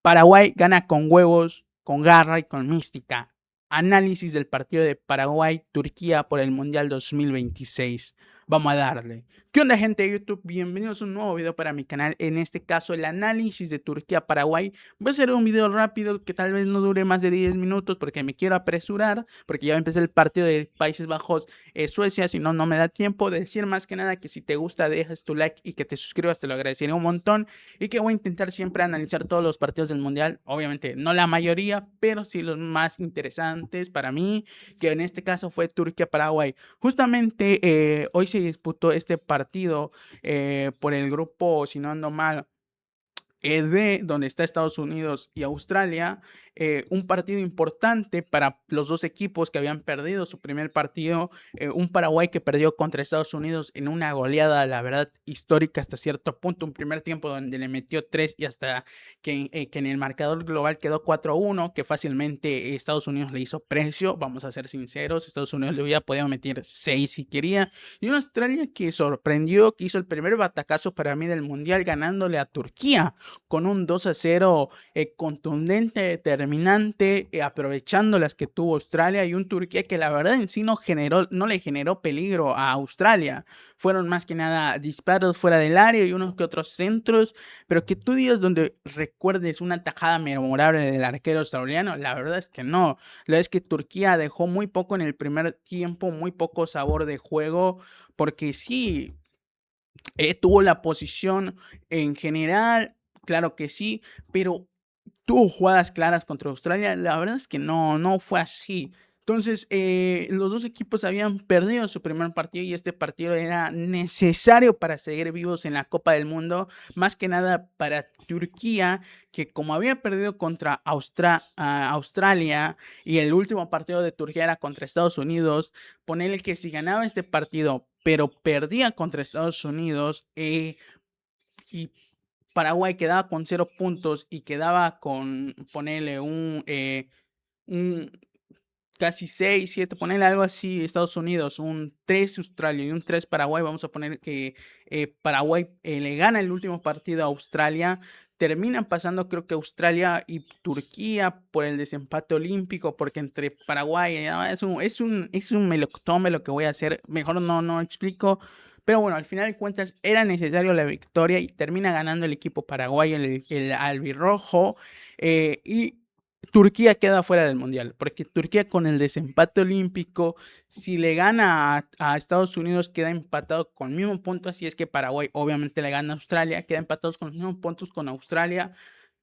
Paraguay gana con huevos, con garra y con mística. Análisis del partido de Paraguay-Turquía por el Mundial 2026. Vamos a darle. ¿Qué onda, gente de YouTube? Bienvenidos a un nuevo video para mi canal. En este caso, el análisis de Turquía-Paraguay. Va a ser un video rápido que tal vez no dure más de 10 minutos porque me quiero apresurar, porque ya empecé el partido de Países Bajos, Suecia, si no, no me da tiempo. De decir más que nada que si te gusta, dejas tu like y que te suscribas, te lo agradecería un montón. Y que voy a intentar siempre analizar todos los partidos del Mundial. Obviamente, no la mayoría, pero sí los más interesantes para mí, que en este caso fue Turquía-Paraguay. Justamente hoy se disputó este partido por el grupo, si no ando mal, D, donde está Estados Unidos y Australia, un partido importante para los dos equipos que habían perdido su primer partido, un Paraguay que perdió contra Estados Unidos en una goleada, la verdad, histórica hasta cierto punto, un primer tiempo donde le metió 3 y hasta que en el marcador global quedó 4-1, que fácilmente Estados Unidos le hizo precio, vamos a ser sinceros, Estados Unidos le hubiera podido meter 6 si quería, y una Australia que sorprendió, que hizo el primer batacazo para mí del Mundial ganándole a Turquía con un 2-0 contundente, determinante, aprovechando las que tuvo Australia, y un Turquía que la verdad en sí no le generó peligro a Australia. Fueron más que nada disparos fuera del área y unos que otros centros, pero que tú digas donde recuerdes una tajada memorable del arquero australiano, la verdad es que no. La verdad es que Turquía dejó muy poco en el primer tiempo, muy poco sabor de juego, porque sí, tuvo la posición en general, claro que sí, pero tuvo jugadas claras contra Australia. La verdad es que no fue así. Entonces, los dos equipos habían perdido su primer partido y este partido era necesario para seguir vivos en la Copa del Mundo, más que nada para Turquía, que como había perdido contra Australia y el último partido de Turquía era contra Estados Unidos, ponerle que si ganaba este partido, pero perdía contra Estados Unidos, y Paraguay quedaba con 0 puntos y quedaba con, ponerle un casi 6, 7, ponerle algo así, Estados Unidos, un 3 Australia y un 3 Paraguay. Vamos a poner que Paraguay le gana el último partido a Australia. Terminan pasando, creo que Australia y Turquía por el desempate olímpico, porque entre Paraguay es un melocotón lo que voy a hacer. Mejor no explico. Pero bueno, al final de cuentas era necesario la victoria y termina ganando el equipo paraguayo, el albirrojo, y Turquía queda fuera del Mundial, porque Turquía con el desempate olímpico, si le gana a Estados Unidos, queda empatado con el mismo punto, así es que Paraguay obviamente le gana a Australia, queda empatados con los mismos puntos con Australia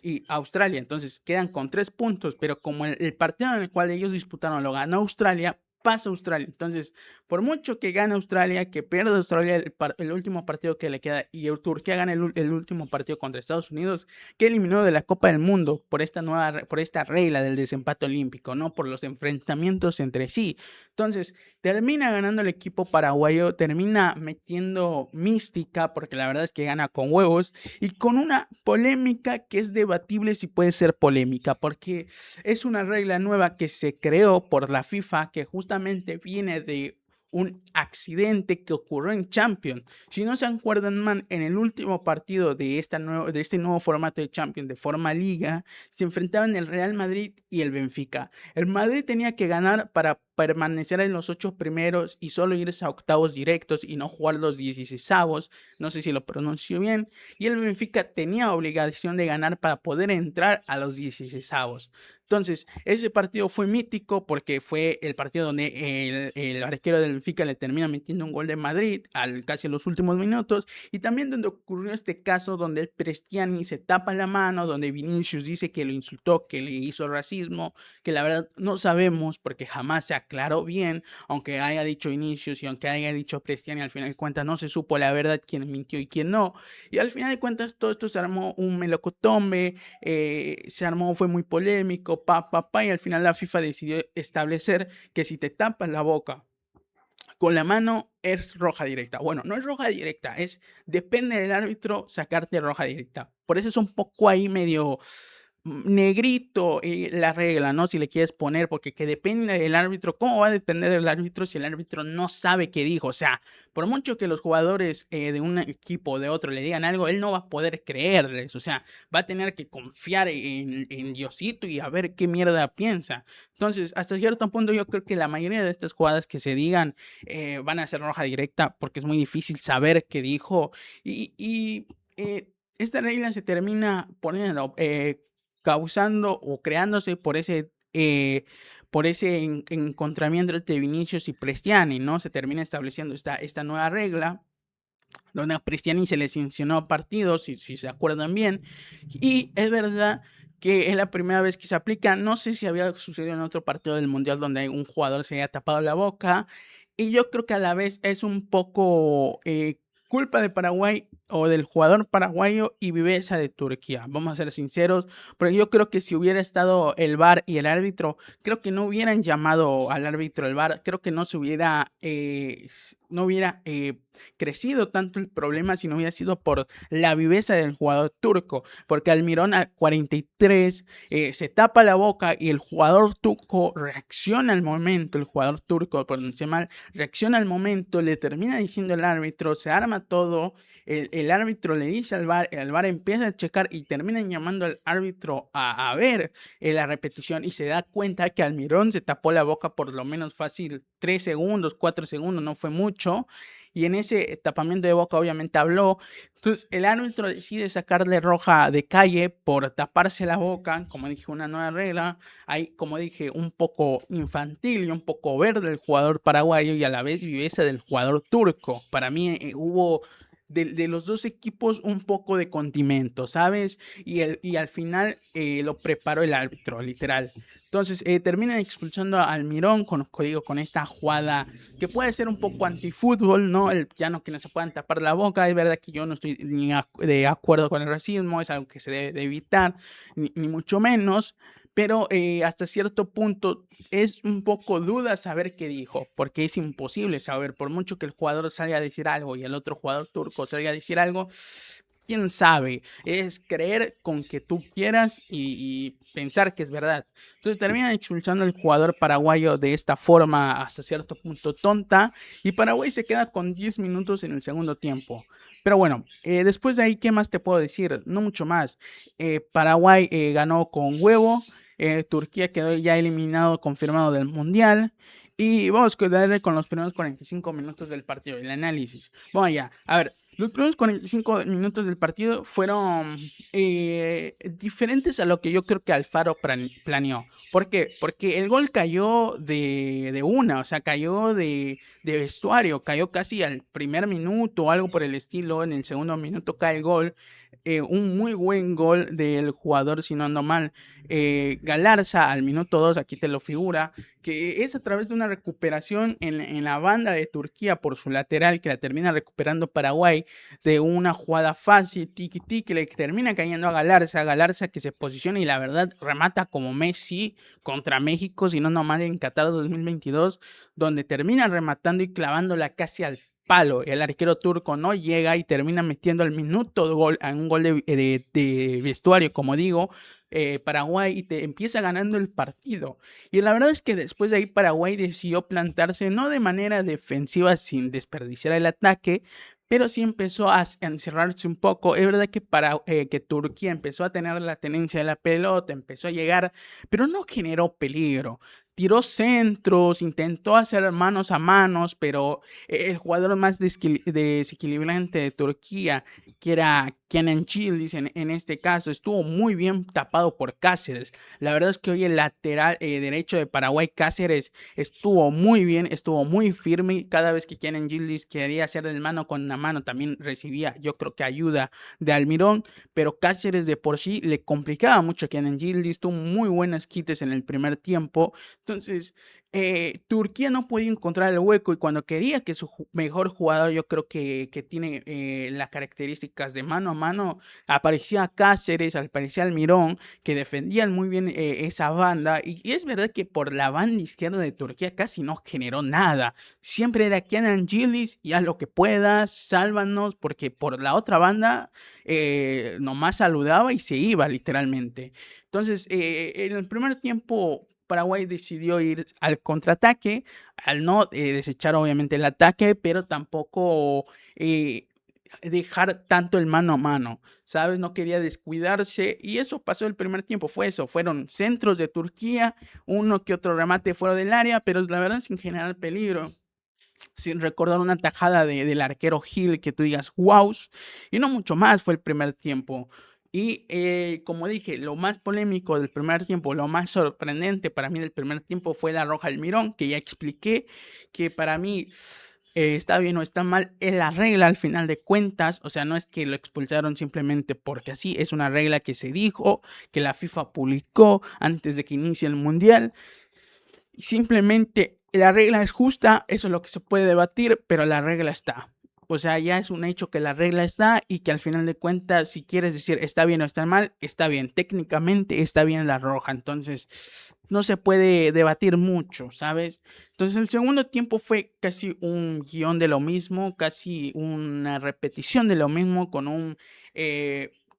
y Australia, entonces quedan con 3 puntos, pero como el partido en el cual ellos disputaron lo ganó Australia, pasa Australia. Entonces, por mucho que gane Australia, que pierda Australia el último partido que le queda y Turquía gane el último partido contra Estados Unidos, que eliminó de la Copa del Mundo por esta regla del desempate olímpico, no por los enfrentamientos entre sí. Entonces, termina ganando el equipo paraguayo, termina metiendo mística, porque la verdad es que gana con huevos, y con una polémica que es debatible si puede ser polémica, porque es una regla nueva que se creó por la FIFA, que justamente viene de un accidente que ocurrió en Champions. Si no se acuerdan, man, en el último partido de este nuevo formato de Champions, de forma liga, se enfrentaban el Real Madrid y el Benfica. El Madrid tenía que ganar para permanecer en los 8 primeros y solo irse a octavos directos y no jugar los 16avos, no sé si lo pronuncio bien, y el Benfica tenía obligación de ganar para poder entrar a los 16avos. Entonces, ese partido fue mítico porque fue el partido donde el arquero del Benfica le termina metiendo un gol de Madrid casi en los últimos minutos, y también donde ocurrió este caso donde el Prestiani se tapa la mano, donde Vinicius dice que lo insultó, que le hizo racismo, que la verdad no sabemos porque jamás se aclaró bien, aunque haya dicho Vinicius y aunque haya dicho Prestiani, al final de cuentas no se supo la verdad quién mintió y quién no, y al final de cuentas todo esto se armó un melocotombe, fue muy polémico, y al final la FIFA decidió establecer que si te tapas la boca con la mano es roja directa. Bueno, no es roja directa, depende del árbitro sacarte roja directa. Por eso es un poco ahí medio negrito la regla, ¿no? Si le quieres poner, porque que depende del árbitro, ¿cómo va a depender del árbitro si el árbitro no sabe qué dijo? O sea, por mucho que los jugadores de un equipo o de otro le digan algo, él no va a poder creerles, o sea, va a tener que confiar en Diosito y a ver qué mierda piensa. Entonces, hasta cierto punto yo creo que la mayoría de estas jugadas que se digan van a ser roja directa porque es muy difícil saber qué dijo y esta regla se termina poniendo, causando o creándose por ese encontramiento entre Vinicius y Prestiani, ¿no? Se termina estableciendo esta nueva regla donde a Prestiani se le sancionó partidos, si se acuerdan bien, y es verdad que es la primera vez que se aplica. No sé si había sucedido en otro partido del Mundial donde un jugador se haya tapado la boca, y yo creo que a la vez es un poco culpa de Paraguay o del jugador paraguayo y viveza de Turquía. Vamos a ser sinceros, porque yo creo que si hubiera estado el VAR y el árbitro, creo que no hubieran llamado al árbitro el VAR, creo que no hubiera crecido tanto el problema si no hubiera sido por la viveza del jugador turco, porque Almirón al 43 se tapa la boca y el jugador turco reacciona al momento, el jugador turco, pronuncié mal, reacciona al momento, le termina diciendo el árbitro, se arma todo, el árbitro le dice al VAR, el VAR empieza a checar y terminan llamando al árbitro a ver la repetición y se da cuenta que Almirón se tapó la boca por lo menos fácil 3 segundos, 4 segundos, no fue mucho. Y en ese tapamiento de boca obviamente habló. Entonces el árbitro decide sacarle roja de calle por taparse la boca, como dije, una nueva regla. Hay, como dije, un poco infantil y un poco verde el jugador paraguayo y a la vez viveza del jugador turco. Para mí hubo de los dos equipos un poco de condimento, ¿sabes? Y al final lo preparó el árbitro, literal. Entonces terminan expulsando a Almirón con esta jugada que puede ser un poco antifútbol, ¿no? Ya no que no se puedan tapar la boca. Es verdad que yo no estoy ni de acuerdo con el racismo, es algo que se debe de evitar, ni mucho menos. Pero hasta cierto punto es un poco duda saber qué dijo, porque es imposible saber, por mucho que el jugador salga a decir algo y el otro jugador turco salga a decir algo, quién sabe, es creer con que tú quieras y pensar que es verdad. Entonces terminan expulsando al jugador paraguayo de esta forma hasta cierto punto tonta y Paraguay se queda con 10 minutos en el segundo tiempo. Pero bueno, después de ahí, ¿qué más te puedo decir? No mucho más. Paraguay ganó con huevo. Turquía quedó ya eliminado, confirmado del Mundial. Y vamos a darle con los primeros 45 minutos del partido, el análisis. Vamos allá. A ver, los primeros 45 minutos del partido fueron diferentes a lo que yo creo que Alfaro planeó. ¿Por qué? Porque el gol cayó de una, o sea, cayó de vestuario, cayó casi al primer minuto o algo por el estilo. En el segundo minuto cae el gol. Un muy buen gol del jugador, si no ando mal, Galarza al minuto 2, aquí te lo figura, que es a través de una recuperación en la banda de Turquía por su lateral, que la termina recuperando Paraguay, de una jugada fácil, tiki que le termina cayendo a Galarza que se posiciona y la verdad remata como Messi contra México, si no ando mal, en Qatar 2022, donde termina rematando y clavándola casi al palo. El arquero turco no llega y termina metiendo al minuto de gol, a un gol de vestuario, como digo, Paraguay, y te empieza ganando el partido. Y la verdad es que después de ahí Paraguay decidió plantarse no de manera defensiva sin desperdiciar el ataque, pero sí empezó a encerrarse un poco. Es verdad que Turquía empezó a tener la tenencia de la pelota, empezó a llegar, pero no generó peligro. Tiró centros, intentó hacer manos a manos, pero el jugador más desequilibrante de Turquía, que era Kenan Yıldız en este caso, estuvo muy bien tapado por Cáceres. La verdad es que hoy el lateral derecho de Paraguay, Cáceres, estuvo muy bien, estuvo muy firme. Y cada vez que Kenan Yıldız quería hacer el mano con la mano, también recibía, yo creo que ayuda de Almirón, pero Cáceres de por sí le complicaba mucho a Kenan Yıldız. Tuvo muy buenas quites en el primer tiempo. Entonces, Turquía no podía encontrar el hueco y cuando quería que su mejor jugador, yo creo que tiene las características de mano a mano, aparecía Cáceres, aparecía Almirón, que defendían muy bien esa banda. Y es verdad que por la banda izquierda de Turquía casi no generó nada. Siempre era Kenan Gilis y haz lo que puedas, sálvanos, porque por la otra banda nomás saludaba y se iba literalmente. Entonces, en el primer tiempo, Paraguay decidió ir al contraataque, al no desechar obviamente el ataque, pero tampoco dejar tanto el mano a mano, ¿sabes? No quería descuidarse y eso pasó el primer tiempo, fue eso, fueron centros de Turquía, uno que otro remate fuera del área, pero la verdad sin generar peligro. Sin recordar una tajada del arquero Gil que tú digas, wow, y no mucho más fue el primer tiempo. Y como dije, lo más polémico del primer tiempo, lo más sorprendente para mí del primer tiempo fue la roja Almirón, que ya expliqué que para mí está bien o está mal, es la regla al final de cuentas, o sea, no es que lo expulsaron simplemente porque así, es una regla que se dijo, que la FIFA publicó antes de que inicie el Mundial. Simplemente la regla es justa, eso es lo que se puede debatir, pero la regla está. O sea, ya es un hecho que la regla está y que al final de cuentas, si quieres decir está bien o está mal, está bien. Técnicamente está bien la roja, entonces no se puede debatir mucho, ¿sabes? Entonces el segundo tiempo fue casi un guión de lo mismo, casi una repetición de lo mismo con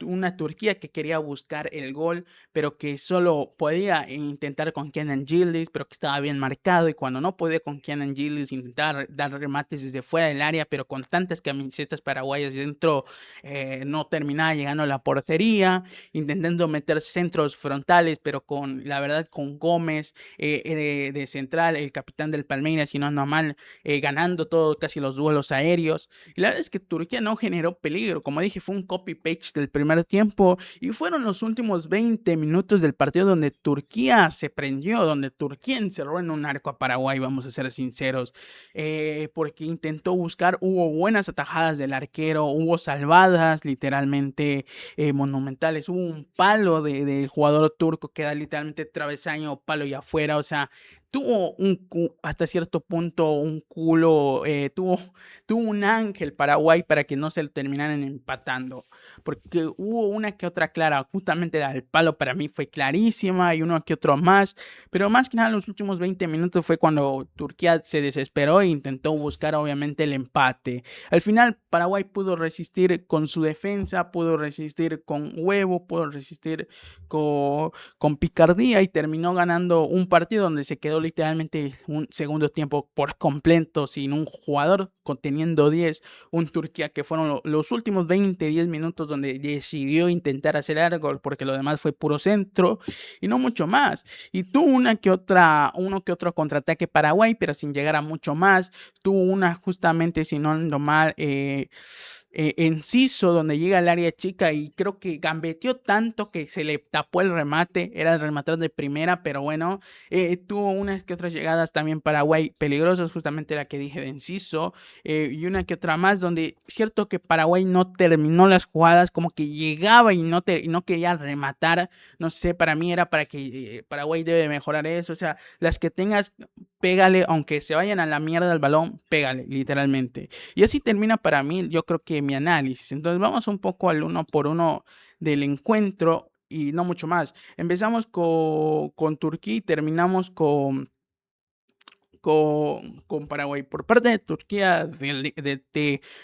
una Turquía que quería buscar el gol, pero que solo podía intentar con Kenan Gilis, pero que estaba bien marcado, y cuando no podía con Kenan Gilis intentar dar remates desde fuera del área, pero con tantas camisetas paraguayas dentro, no terminaba llegando a la portería, intentando meter centros frontales, pero con, la verdad, con Gómez de central, el capitán del Palmeiras, si no ando mal, ganando todos casi los duelos aéreos. Y la verdad es que Turquía no generó peligro, como dije, fue un copy-paste del primer tiempo, y fueron los últimos 20 minutos del partido donde Turquía se prendió, donde Turquía encerró en un arco a Paraguay, vamos a ser sinceros, porque intentó buscar, hubo buenas atajadas del arquero, hubo salvadas literalmente monumentales, hubo un palo del jugador turco que da literalmente travesaño, palo y afuera, o sea, tuvo hasta cierto punto un culo, tuvo un ángel Paraguay para que no se lo terminaran empatando, porque hubo una que otra clara, justamente la del palo para mí fue clarísima y uno que otro más, pero más que nada los últimos 20 minutos fue cuando Turquía se desesperó e intentó buscar obviamente el empate. Al final Paraguay pudo resistir con su defensa, pudo resistir con huevo, pudo resistir con picardía y terminó ganando un partido donde se quedó literalmente un segundo tiempo por completo sin un jugador, conteniendo 10, un Turquía que fueron los últimos 10 minutos donde decidió intentar hacer algo porque lo demás fue puro centro y no mucho más. Y tuvo uno que otro contraataque Paraguay, pero sin llegar a mucho más. Tuvo una justamente, si no ando mal, Enciso, donde llega al área chica y creo que gambeteó tanto que se le tapó el remate, era el rematador de primera, pero bueno, tuvo unas que otras llegadas también Paraguay peligrosas, justamente la que dije de Enciso, y una que otra más, donde cierto que Paraguay no terminó las jugadas, como que llegaba y no quería rematar, no sé, para mí era para que Paraguay debe mejorar eso, o sea, las que tengas, pégale, aunque se vayan a la mierda al balón, pégale, literalmente. Y así termina para mí, yo creo que mi análisis. Entonces vamos un poco al uno por uno del encuentro y no mucho más. Empezamos con Turquía y terminamos con Paraguay. Por parte de Turquía,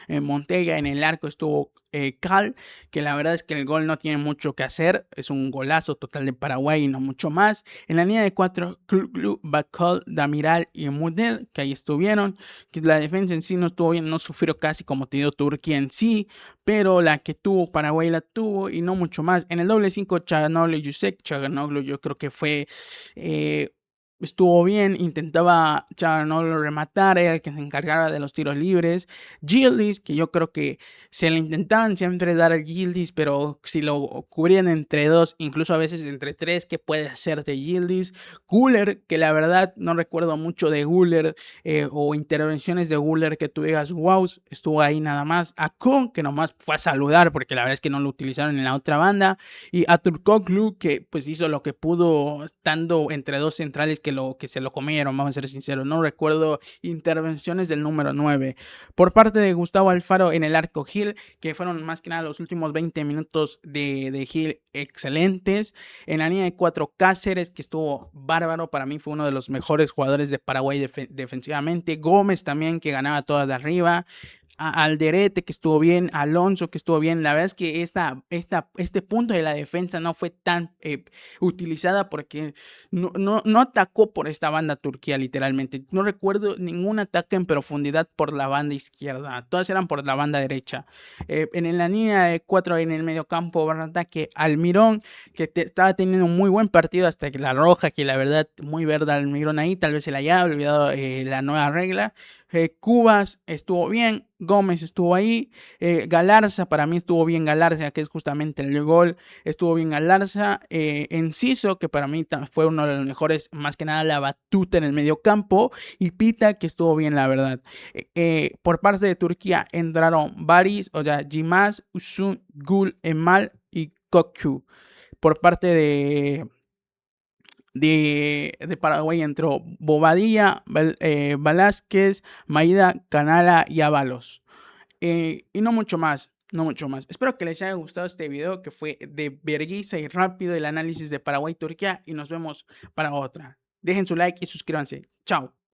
Montella en el arco estuvo Cal, que la verdad es que el gol no tiene mucho que hacer, es un golazo total de Paraguay y no mucho más. En la línea de 4, Bacol, Damiral y Mudel, que ahí estuvieron, que la defensa en sí no estuvo bien, no sufrió casi como te dio Turquía en sí, pero la que tuvo Paraguay la tuvo y no mucho más. En el doble 5, Chaganoglu y Yusek, Chaganoglu yo creo que fue... estuvo bien, intentaba Chaganoglu rematar, era el que se encargaba de los tiros libres. Gildis, que yo creo que se le intentaban siempre dar al Gildis, pero si lo cubrían entre dos, incluso a veces entre tres, ¿qué puede hacer de Gildis? Guller, que la verdad no recuerdo mucho de Guller o intervenciones de Guller que tú digas, wow, estuvo ahí nada más. Akun, que nomás fue a saludar porque la verdad es que no lo utilizaron en la otra banda. Y a Turkoglu, que pues hizo lo que pudo estando entre dos centrales que que se lo comieron, vamos a ser sinceros. No recuerdo intervenciones del número 9. Por parte de Gustavo Alfaro en el arco Gil, que fueron más que nada los últimos 20 minutos de Gil excelentes. En la línea de 4 Cáceres, que estuvo bárbaro, para mí fue uno de los mejores jugadores de Paraguay defensivamente. Gómez también, que ganaba todas de arriba. Alderete, que estuvo bien, Alonso, que estuvo bien. La verdad es que este punto de la defensa no fue tan utilizada porque no atacó por esta banda Turquía, literalmente. No recuerdo ningún ataque en profundidad por la banda izquierda. Todas eran por la banda derecha. En la línea de 4 en el medio campo, ataque Almirón, que estaba teniendo un muy buen partido hasta que la roja, que la verdad, muy verde Almirón ahí. Tal vez se le haya olvidado la nueva regla. Cubas estuvo bien, Gómez estuvo ahí, Galarza, para mí estuvo bien Galarza, que es justamente el gol, estuvo bien Galarza, Enciso, que para mí fue uno de los mejores, más que nada la batuta en el medio campo, y Pita, que estuvo bien, la verdad. Por parte de Turquía entraron Baris, o sea, Yilmaz, Uzun, Gul, Emal y Kokcu. Por parte de Paraguay entró Bobadilla, Velázquez, Maida, Canala y Ábalos. Y no mucho más, no mucho más. Espero que les haya gustado este video, que fue de vergüenza y rápido el análisis de Paraguay-Turquía, y nos vemos para otra. Dejen su like y suscríbanse. Chao.